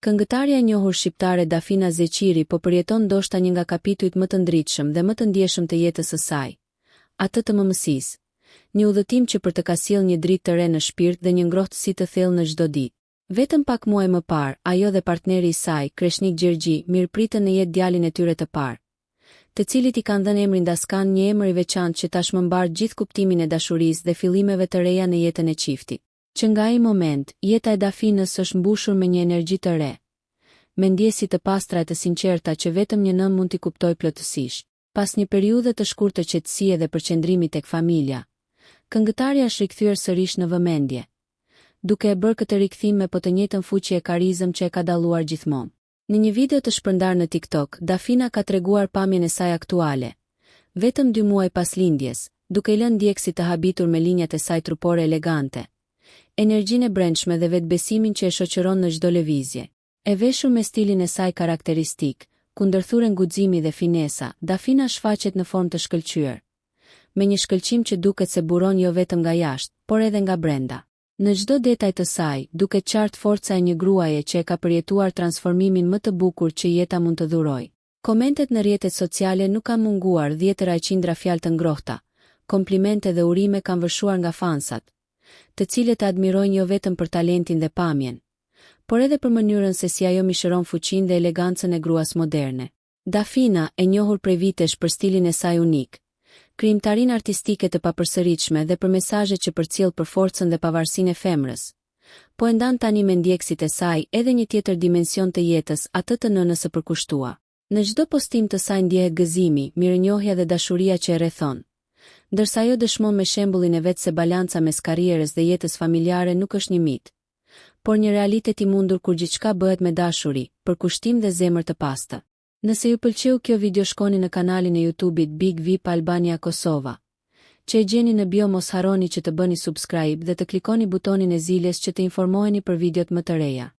Këngëtarja e njohur shqiptare Dafina Zeqiri po përjeton ndoshta një nga kapitujt më të ndritshëm dhe më të ndjeshëm të jetës së saj, atë të mëmësisë. Një udhëtim që për të ka sjellë një dritë të re në shpirt dhe një ngrohtësi të thellë në çdo ditë. Vetëm pak muaj më parë, ajo dhe partneri i saj, Kreshnik Gjergji, mirëpritën në jetë djalin e tyre të parë, të cilit i kanë dhënë emrin Daskan, një emër i veçantë që tashmë mbar gjithë kuptimin e dashurisë dhe fillimeve të reja në jetën e çiftit. Që nga ai moment, jeta e Dafinës është mbushur me një energji të re, me ndjesi të pastra e të sinqerta që vetëm një nën mund t'i kuptojë plotësisht. Pas një periudhe të shkurtër qetësie dhe përqendrimi tek familja, këngëtarja është rikthyer sërish në vëmendje, duke e bërë këtë rikthim me po të njëjtën fuqi e karizëm që e ka dalluar gjithmonë. Në një video të shpërndar në TikTok, Dafina ka treguar pamjen e saj aktuale, vetëm 2 muaj pas lindjes, duke I lënë ndjekësit të habitur me linjat e saj trupore elegante, energjinë e brendshme dhe vetbesimin që e shoqëron në çdo lëvizje. E veshur me stilin e saj karakteristik, ku ndërthuren guximi dhe finesa, Dafina shfaqet në formë të shkëlqyer, me një shkëlqim që duket se buron jo vetëm nga jashtë, por edhe nga brenda. Në çdo detaj të saj, duket qartë forca e një gruaje që e ka përjetuar transformimin më të bukur që jeta mund të dhurojë. Komentet në rrjetet sociale nuk kanë munguar, dhjetëra e qindra fjalë të ngrohta, komplimente dhe urime kanë vërshuar nga fansat, të cilët e admirojnë jo vetëm për talentin dhe pamjen, por edhe për mënyrën se si ajo mishëron fuqinë dhe elegancën e gruas moderne. Dafina, e njohur prej vitesh për stilin e saj unik, krijimtarinë artistike të papërsëritshme dhe për mesazhet që përcjell për forcën dhe pavarësinë e femrës, po e ndan tani me ndjekësit e saj edhe një tjetër dimension të jetës, atë të nënës së përkushtuar. Në çdo postim të saj ndjehet gëzimi, mirënjohja dhe dashuria që e rrethon, ndërsa ajo dëshmon me shembullin e vet se balanca mes karrierës dhe jetës familjare nuk është një mit, por një realitet I mundur kur gjithçka bëhet me dashuri, përkushtim dhe zemër të pastër. Nëse ju pëlqeu kjo video, shkoni në kanalin e YouTube-it Big VIP Albania Kosova, që e gjeni në bio. Mos harroni që të bëni subscribe dhe të klikoni butonin e ziljes që të informoheni për videot më të reja.